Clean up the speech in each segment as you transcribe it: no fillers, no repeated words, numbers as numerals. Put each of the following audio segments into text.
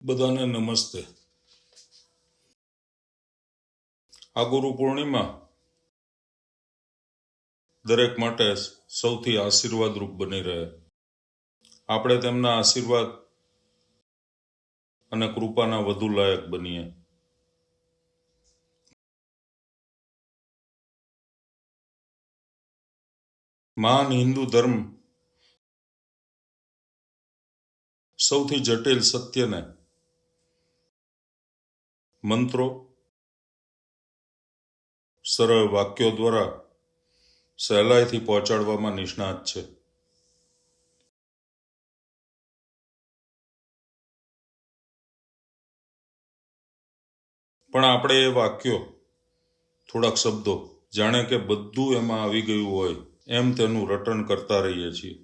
બધાને નમસ્તે. આ ગુરુ પૂર્ણિમા દરેક માટે સૌથી આશીર્વાદરૂપ બની રહે. આપણે તેમના આશીર્વાદ અને કૃપાના વધુ લાયક બનીએ. મહાન હિન્દુ ધર્મ સૌથી જટિલ સત્યને મંત્રો, સરળ વાક્યો દ્વારા સહેલાઈથી પહોંચાડવામાં નિષ્ણાત છે. પણ આપણે એ વાક્યો, થોડાક શબ્દો, જાણે કે બધું એમાં આવી ગયું હોય એમ તેનું રટણ કરતા રહીએ છીએ.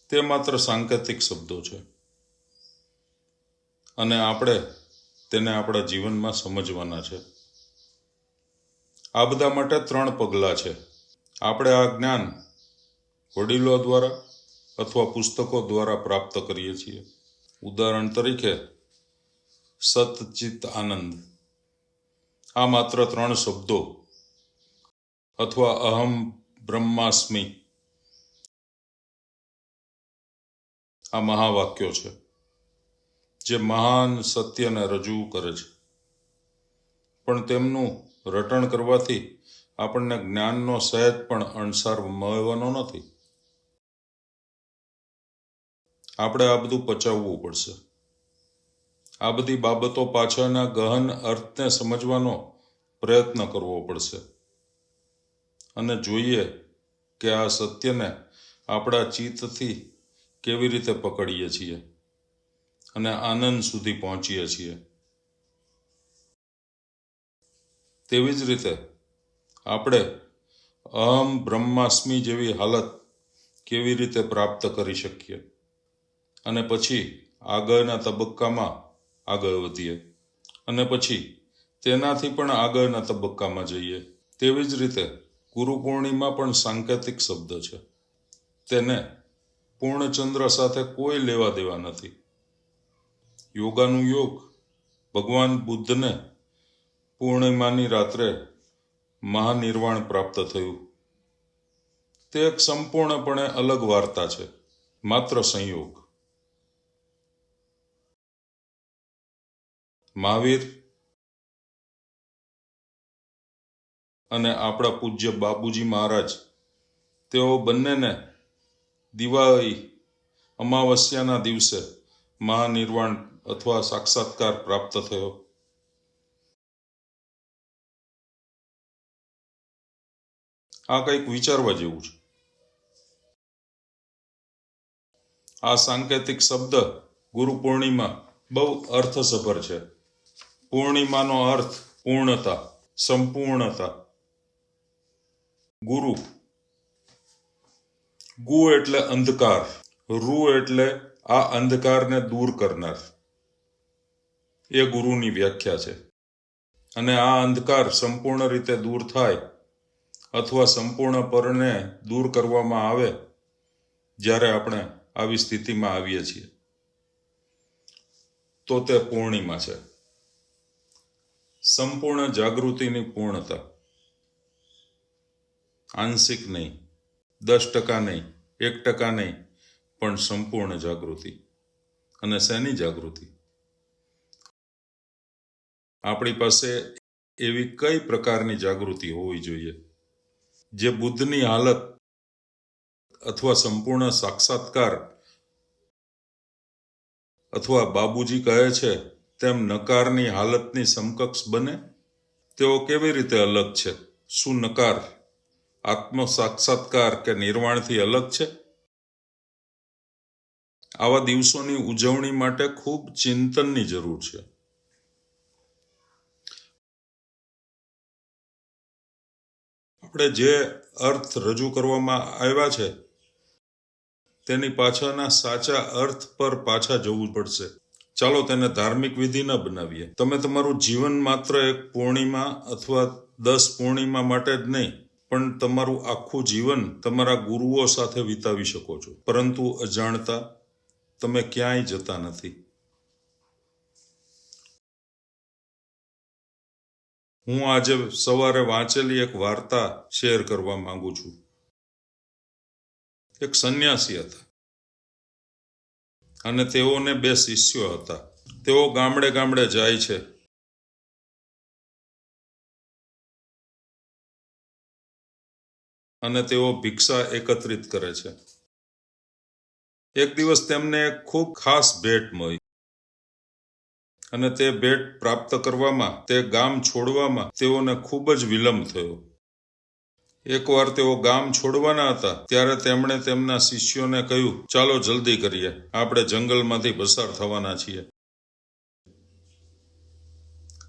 તે માત્ર સાંકેતિક શબ્દો છે અને આપણે તેને આપણા જીવનમાં સમજવાના છે. આ બધા માટે 3 પગલાં છે. આપણે આ જ્ઞાન વડીલો દ્વારા અથવા પુસ્તકો દ્વારા પ્રાપ્ત કરીએ છીએ. ઉદાહરણ તરીકે સતચિત આનંદ. આ માત્ર 3 શબ્દો અથવા અહમ બ્રહ્માસ્મિ આ મહાવાક્યો છે જે મહાન સત્યને રજૂ કરે છે. પણ તેમનું રટણ કરવાથી આપણને જ્ઞાનનો સહેજ પણ અણસાર મળવાનો નથી. આપણે આ બધું પચાવવું પડશે. આ બધી બાબતો પાછળના ગહન અર્થને સમજવાનો પ્રયત્ન કરવો પડશે અને જોઈએ કે આ સત્યને આપણા ચિત્તથી કેવી રીતે પકડીએ છીએ અને આનંદ સુધી પહોંચીએ છીએ. તેવી જ રીતે આપણે અહમ બ્રહ્માસ્મિ જેવી હાલત કેવી રીતે પ્રાપ્ત કરી શકીએ અને પછી આગળના તબક્કામાં આગળ વધીએ અને પછી તેનાથી પણ આગળના તબક્કામાં જઈએ. તેવી જ રીતે ગુરુ પૂર્ણિમા પણ સાંકેતિક શબ્દ છે. તેને પૂર્ણચંદ્ર સાથે કોઈ લેવા દેવા નથી. યોગાનું યોગ ભગવાન બુદ્ધને પૂર્ણિમાની રાત્રે મહાનિર્વાણ પ્રાપ્ત થયું. તે એક સંપૂર્ણપણે અલગ વાર્તા છે, માત્ર સંયોગ. મહાવીર અને આપણા પૂજ્ય બાબુજી મહારાજ, તેઓ બંનેને દિવાળી અમાવસ્યાના દિવસે મહાનિર્વાણ અથવા સાક્ષાત્કાર પ્રાપ્ત થયો. આ કંઈક વિચારવા જેવું છે. આ સાંકેતિક શબ્દ ગુરુ પૂર્ણિમા બહુ અર્થસભર છે. પૂર્ણિમાનો અર્થ પૂર્ણતા, સંપૂર્ણતા. ગુરુ, ગુ એટલે અંધકાર, રૂ એટલે આ અંધકારને દૂર કરનાર. એ ગુરુની વ્યાખ્યા છે. અને આ અંધકાર સંપૂર્ણ રીતે દૂર થાય અથવા સંપૂર્ણપણે દૂર કરવામાં આવે જ્યારે આપણે આવી સ્થિતિમાં આવીએ છીએ તો તે પૂર્ણિમા છે. સંપૂર્ણ જાગૃતિની પૂર્ણતા. આંશિક નહીં, 10% નહીં, 1% નહીં, પણ સંપૂર્ણ જાગૃતિ. અને શેની જાગૃતિ? આપણી પાસે એવી કઈ પ્રકારની જાગૃતિ હોવી જોઈએ જે બુદ્ધની હાલત અથવા સંપૂર્ણ સાક્ષાત્કાર અથવા બાબુજી કહે છે તેમ નકારની હાલતની સમકક્ષ બને? તેઓ કેવી રીતે અલગ છે? શું નકાર આત્મ સાક્ષાત્કાર કે નિર્વાણથી અલગ છે? આવા દિવસોની ઉજવણી માટે ખૂબ ચિંતનની જરૂર છે. આપણે જે અર્થ રજૂ કરવામાં આવ્યા છે તેની પાછળના સાચા અર્થ પર પાછા જવું પડશે. ચાલો તેને ધાર્મિક વિધિ ન બનાવીએ. તમે તમારું જીવન માત્ર એક પૂર્ણિમા અથવા 10 પૂર્ણિમા માટે જ નહીં, પણ તમારું આખું જીવન તમારા ગુરુઓ સાથે વિતાવી શકો છો. પરંતુ અજાણતા તમે ક્યાંય જતા નથી. હું આજે સવારે વાંચેલી એક વાર્તા શેર કરવા માંગુ છું. એક સંન્યાસી હતા અને તેઓને 2 શિષ્યો હતા. તેઓ ગામડે ગામડે જાય છે અને તેઓ ભિક્ષા એકત્રિત કરે છે. એક દિવસ તેમને એક ખૂબ ખાસ ભેટ મળી અને તે ભેટ પ્રાપ્ત કરવામાં, તે ગામ છોડવામાં તેઓને ખૂબ જ વિલંબ થયો. એકવાર તેઓ ગામ છોડવાના હતા ત્યારે તેમણે તેમના શિષ્યોને કહ્યું, ચાલો જલ્દી કરીએ, આપણે જંગલમાંથી પસાર થવાના છીએ.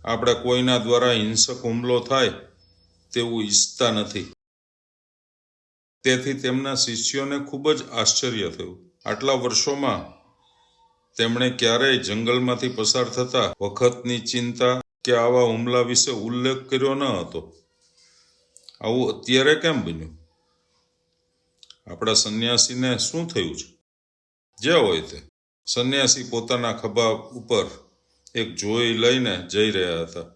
આપણે કોઈના દ્વારા હિંસક હુમલો થાય તેવું ઈચ્છતા નથી. તેથી તેમના શિષ્યોને ખૂબ જ આશ્ચર્ય થયું. આટલા વર્ષોમાં તેમણે ક્યારેય જંગલમાંથી પસાર થતા વખતની ચિંતા કે આવા હુમલા વિશે ઉલ્લેખ કર્યો ન હતો. આવું અત્યારે કેમ બન્યું? આપણા સંન્યાસીને શું થયું છે? જે હોય તે. સંન્યાસી પોતાના ખભા ઉપર એક જોઈ લઈને જઈ રહ્યા હતા.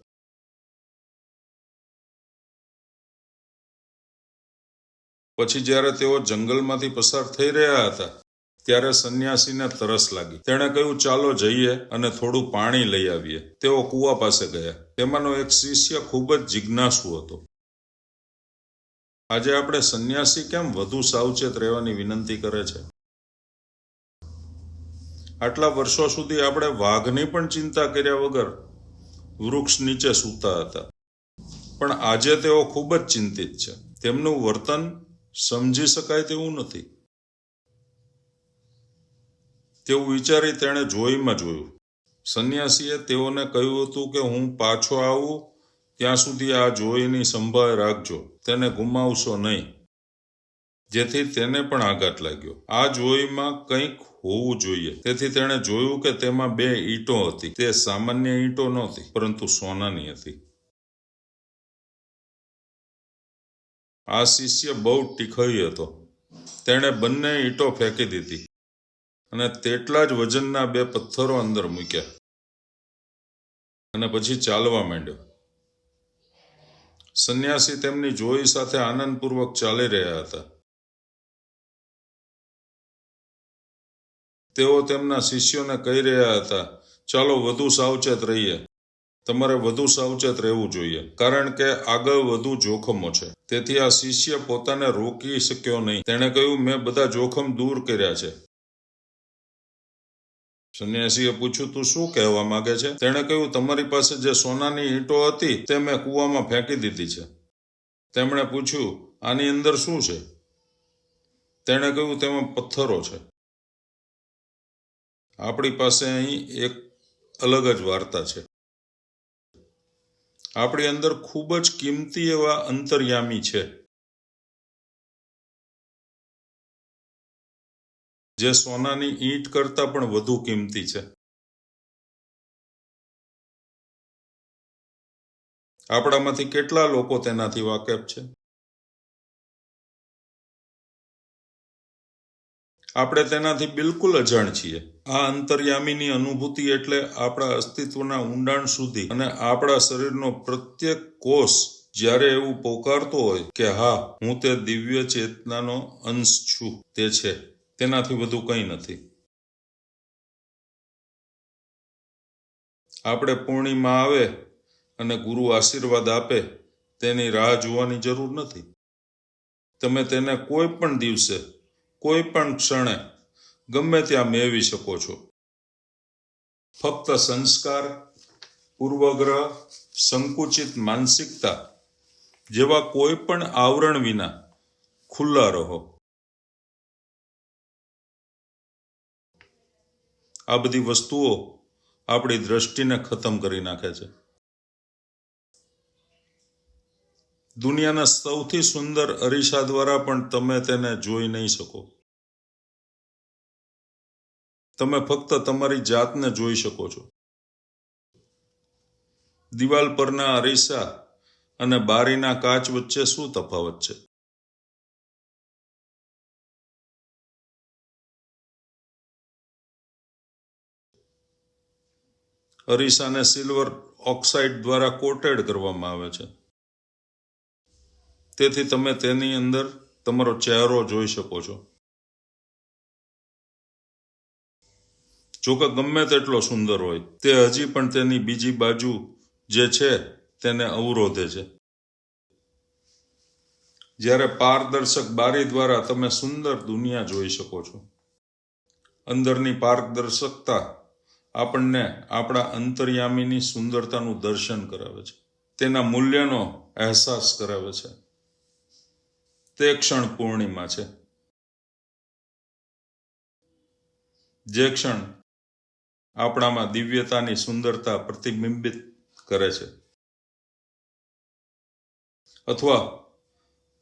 પછી જ્યારે તેઓ જંગલમાંથી પસાર થઈ રહ્યા હતા ત્યારે સંન્યાસીને તરસ લાગી. તેણે કહ્યું, ચાલો જઈએ અને થોડું પાણી લઈ આવીએ. તેઓ કૂવા પાસે ગયા. તેમાંનો એક શિષ્ય ખૂબ જ જિજ્ઞાસુ હતો. આજે આપણે સંન્યાસી કેમ વધુ સાવચેત રહેવાની વિનંતી કરે છે? આટલા વર્ષો સુધી આપણે વાઘની પણ ચિંતા કર્યા વગર વૃક્ષ નીચે સૂતા હતા, પણ આજે તેઓ ખૂબ જ ચિંતિત છે. તેમનું વર્તન સમજી શકાય તેવું નથી. તેવું વિચારી તેણે જોઈમાં જોયું. સંન્યાસીએ તેઓને કહ્યું હતું કે હું પાછો આવું ત્યાં સુધી આ જોઈની સંભાળ રાખજો, તેને ગુમાવશો નહીં. જેથી તેને પણ આઘાત લાગ્યો. આ જોઈમાં કંઈક હોવું જોઈએ. તેથી તેણે જોયું કે તેમાં 2 ઈંટો હતી. તે સામાન્ય ઈંટો નહોતી, પરંતુ સોનાની હતી. આ શિષ્ય બહુ ટીખઈ હતો. તેણે બંને ઈંટો ફેંકી દીધી અને તેટલા જ વજનના 2 પથ્થરો અંદર મૂક્યા અને પછી ચાલવા માંડ્યો. સંન્યાસી તેમની જોઈ સાથે આનંદપૂર્વક ચાલી રહ્યા હતા. તેઓ તેમના શિષ્યોને કહી રહ્યા હતા, ચાલો વધુ સાવચેત રહીએ. તમારે વધુ સાવચેત રહેવું જોઈએ, કારણ કે આગળ વધુ જોખમો છે. તેથી આ શિષ્ય પોતાને રોકી શક્યો નહીં. તેણે કહ્યું, મેં બધા જોખમ દૂર કર્યા છે. સંન્યાસીએ પૂછ્યું, તું શું કહેવા માંગે છે? તેણે કહ્યું, તમારી પાસે જે સોનાની ઈંટો હતી તે મેં કૂવામાં ફેંકી દીધી છે. તેમણે પૂછ્યું, આની અંદર શું છે? તેણે કહ્યું, તેમાં પથ્થરો છે. આપણી પાસે અહીં એક અલગ જ વાર્તા છે. આપણી અંદર ખૂબ જ કિંમતી એવા અંતર્યામી છે, જે સોનાની ઈંટ કરતાં પણ વધુ કિંમતી છે. આપણામાંથી કેટલા લોકો તેનાથી વાકેફ છે? આપણે તેનાથી બિલકુલ અજાણ છીએ. આ અંતર્યામીની અનુભૂતિ એટલે આપણા અસ્તિત્વના ઊંડાણ સુધી અને આપણા શરીરનો પ્રત્યેક કોષ જ્યારે એવું પોકારતો હોય કે હા, હું તે દિવ્ય ચેતનાનો અંશ છું, તે છે. તેનાથી વધુ કંઈ નથી. આપણે પૂર્ણિમા આવે અને ગુરુ આશીર્વાદ આપે તેની રાહ જોવાની જરૂર નથી. તમે તેને કોઈ પણ દિવસે, કોઈ પણ ક્ષણે, ગમે ત્યાં મેળવી શકો છો. ફક્ત સંસ્કાર, પૂર્વગ્રહ, સંકુચિત માનસિકતા જેવા કોઈ પણ આવરણ વિના ખુલ્લા રહો. આ બધી વસ્તુઓ આપણી દ્રષ્ટિને ખતમ કરી નાખે છે. દુનિયાના સૌથી સુંદર અરીસા દ્વારા પણ તમે તેને જોઈ નહીં શકો. તમે ફક્ત તમારી જાતને જોઈ શકો છો. દિવાલ પરના અરીસા અને બારીના કાચ વચ્ચે શું તફાવત છે? અરીસાને સિલ્વર ઓક્સાઇડ દ્વારા કોટેડ કરવામાં આવે છે. તેથી તમે તેની અંદર તમારો ચહેરો જોઈ શકો છો. જોકે ગમે તેટલો સુંદર હોય, તે હજી પણ તેની બીજી બાજુ જે છે તેને અવરોધે છે. જ્યારે પારદર્શક બારી દ્વારા તમે સુંદર દુનિયા જોઈ શકો છો. અંદરની પારદર્શકતા આપણને આપણા અંતર્યામીની સુંદરતાનું દર્શન કરાવે છે, તેના મૂલ્યનો અહેસાસ કરાવે છે. તે ક્ષણ પૂર્ણિમા છે, જે ક્ષણ આપણામાં દિવ્યતાની સુંદરતા પ્રતિબિંબિત કરે છે, અથવા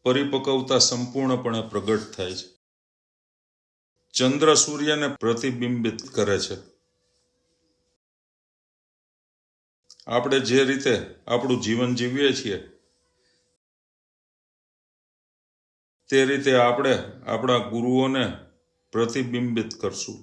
પરિપક્વતા સંપૂર્ણપણે પ્રગટ થાય છે. ચંદ્ર સૂર્યને પ્રતિબિંબિત કરે છે. આપણે જે રીતે આપણું જીવન જીવીએ છીએ તે રીતે આપણે આપણા ગુરુઓને પ્રતિબિંબિત કરશું.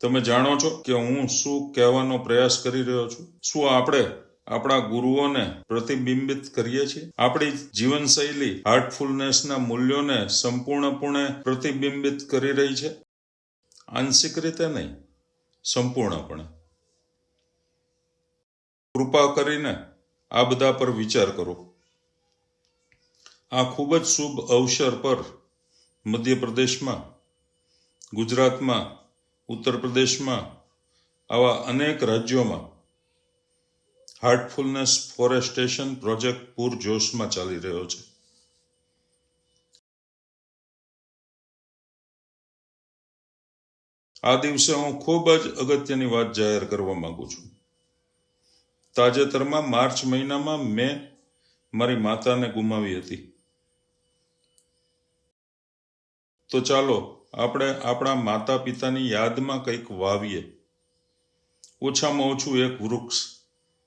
તમે જાણો છો કે હું શું કહેવાનો પ્રયાસ કરી રહ્યો છું? શું આપણે આપણા ગુરુઓને પ્રતિબિંબિત કરીએ છીએ? આપણી જીવનશૈલી હાર્ટફુલનેસના મૂલ્યોને સંપૂર્ણપણે પ્રતિબિંબિત કરી રહી છે? આંશિક રીતે નહીં, સંપૂર્ણપણે. કૃપા કરીને આ બધા પર વિચાર કરો. આ ખૂબ જ શુભ અવસર પર મધ્યપ્રદેશમાં, ગુજરાતમાં, ઉત્તર પ્રદેશમાં, આવા અનેક રાજ્યોમાં હાર્ટફુલનેસ ફોરેસ્ટેશન પ્રોજેક્ટ પૂરજોશમાં ચાલી રહ્યો છે. આ દિવસે હું ખૂબ જ અગત્યની વાત જાહેર કરવા માંગુ છું. તાજેતરમાં માર્ચ મહિનામાં મેં મારી માતાને ગુમાવી હતી. તો ચાલો આપણે આપણા માતા પિતાની યાદમાં કંઈક વાવીએ. ઓછામાં ઓછું એક વૃક્ષ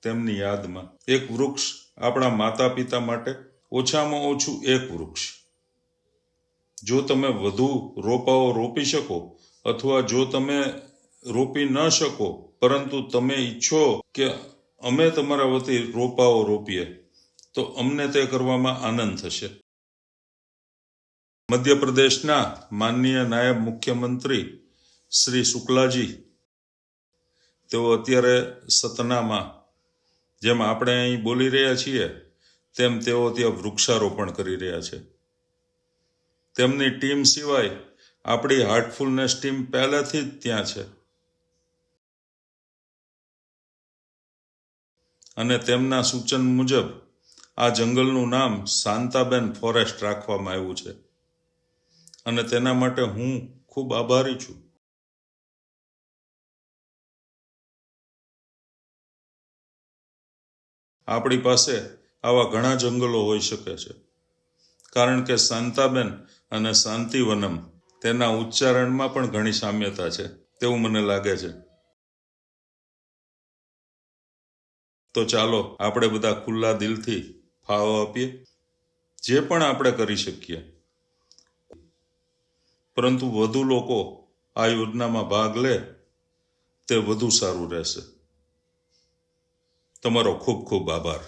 તેમની યાદમાં. એક વૃક્ષ આપણા માતા પિતા માટે, ઓછામાં ઓછું એક વૃક્ષ. જો તમે વધુ રોપાઓ રોપી શકો, અથવા જો તમે રોપી ન શકો પરંતુ તમે ઈચ્છો કે અમે તમારા વતી રોપાઓ રોપીએ, તો અમને તે કરવામાં આનંદ થશે. મધ્યપ્રદેશના માનનીય નાયબ મુખ્યમંત્રી શ્રી શુક્લાજી, તેઓ અત્યારે સતનામાં, જેમ આપણે અહીં બોલી રહ્યા છીએ તેમ તેઓ ત્યાં વૃક્ષારોપણ કરી રહ્યા છે. તેમની ટીમ સિવાય આપણી હાર્ટફુલનેસ ટીમ પહેલાથી જ ત્યાં છે. અને તેમના સૂચન મુજબ આ જંગલનું નામ શાંતાબેન ફોરેસ્ટ રાખવામાં આવ્યું છે. અને તેના માટે હું ખૂબ આભારી છું. આપણી પાસે આવા ઘણા જંગલો હોઈ શકે છે, કારણ કે શાંતાબેન અને શાંતિવનમ, તેના ઉચ્ચારણમાં પણ ઘણી સામ્યતા છે તેવું મને લાગે છે. તો ચાલો આપણે બધા ખુલ્લા દિલથી ફાળો આપીએ, જે પણ આપણે કરી શકીએ. પરંતુ વધુ લોકો આ યોજનામાં ભાગ લે તે વધુ સારું રહેશે. તમારો ખૂબ ખૂબ આભાર.